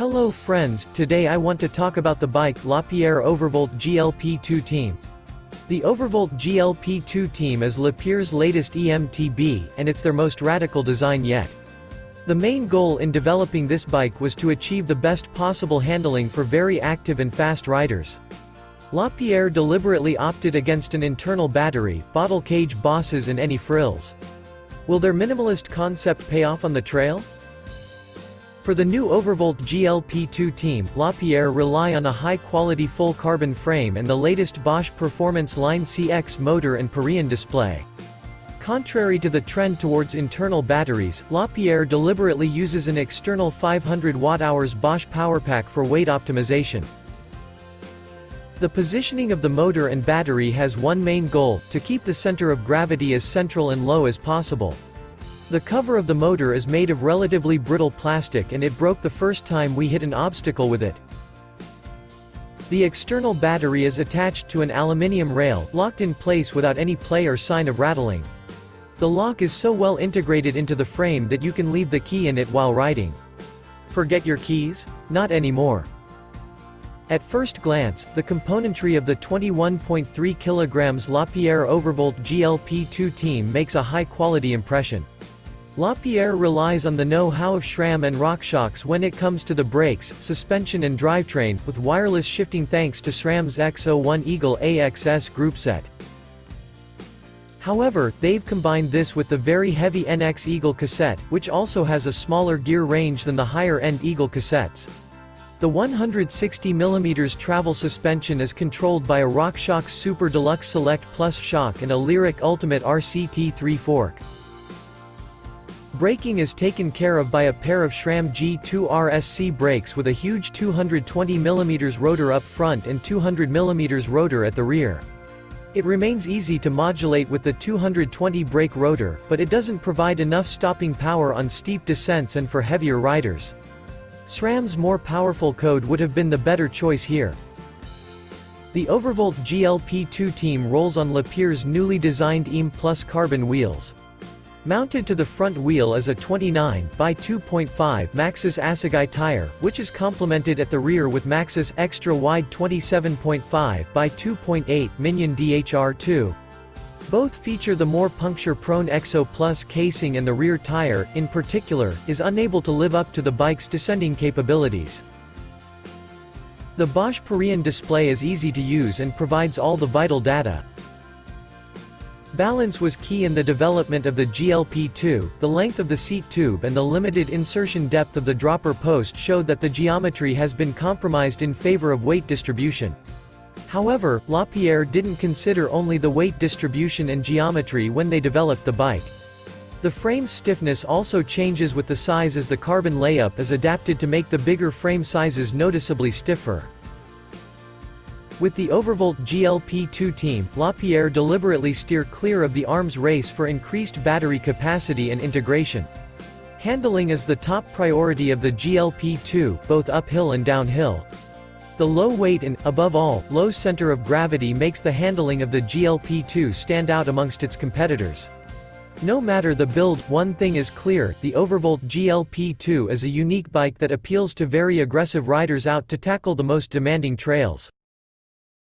Hello friends, today I want to talk about the bike Lapierre Overvolt GLP 2 Team. The Overvolt GLP 2 Team is Lapierre's latest EMTB, and it's their most radical design yet. The main goal in developing this bike was to achieve the best possible handling for very active and fast riders. Lapierre deliberately opted against an internal battery, bottle cage bosses and any frills. Will their minimalist concept pay off on the trail? For the new Overvolt GLP 2 Team, Lapierre rely on a high-quality full-carbon frame and the latest Bosch Performance Line CX motor and Parian display. Contrary to the trend towards internal batteries, Lapierre deliberately uses an external 500 Wh Bosch PowerPack for weight optimization. The positioning of the motor and battery has one main goal: to keep the center of gravity as central and low as possible. The cover of the motor is made of relatively brittle plastic and it broke the first time we hit an obstacle with it. The external battery is attached to an aluminium rail, locked in place without any play or sign of rattling. The lock is so well integrated into the frame that you can leave the key in it while riding. Forget your keys? Not anymore. At first glance, the componentry of the 21.3 kg Lapierre Overvolt GLP 2 Team makes a high-quality impression. Lapierre relies on the know-how of SRAM and RockShox when it comes to the brakes, suspension and drivetrain, with wireless shifting thanks to SRAM's X01 Eagle AXS groupset. However, they've combined this with the very heavy NX Eagle cassette, which also has a smaller gear range than the higher-end Eagle cassettes. The 160mm travel suspension is controlled by a RockShox Super Deluxe Select Plus shock and a Lyric Ultimate RCT3 fork. Braking is taken care of by a pair of SRAM G2 RSC brakes with a huge 220mm rotor up front and 200mm rotor at the rear. It remains easy to modulate with the 220 brake rotor, but it doesn't provide enough stopping power on steep descents and for heavier riders. SRAM's more powerful code would have been the better choice here. The Overvolt GLP 2 Team rolls on Lapierre's newly designed EM Plus carbon wheels. Mounted to the front wheel is a 29 by 2.5 Maxxis Assegai tire, which is complemented at the rear with Maxxis Extra Wide 27.5 by 2.8 Minion DHR2. Both feature the more puncture-prone Exo Plus casing, and the rear tire, in particular, is unable to live up to the bike's descending capabilities. The Bosch Parian display is easy to use and provides all the vital data. Balance was key in the development of the GLP-2. The length of the seat tube and the limited insertion depth of the dropper post showed that the geometry has been compromised in favor of weight distribution. However, Lapierre didn't consider only the weight distribution and geometry when they developed the bike. The frame's stiffness also changes with the size, as the carbon layup is adapted to make the bigger frame sizes noticeably stiffer. With the Overvolt GLP 2 Team, Lapierre deliberately steer clear of the arms race for increased battery capacity and integration. Handling is the top priority of the GLP 2, both uphill and downhill. The low weight and, above all, low center of gravity makes the handling of the GLP 2 stand out amongst its competitors. No matter the build, one thing is clear: the Overvolt GLP 2 is a unique bike that appeals to very aggressive riders out to tackle the most demanding trails.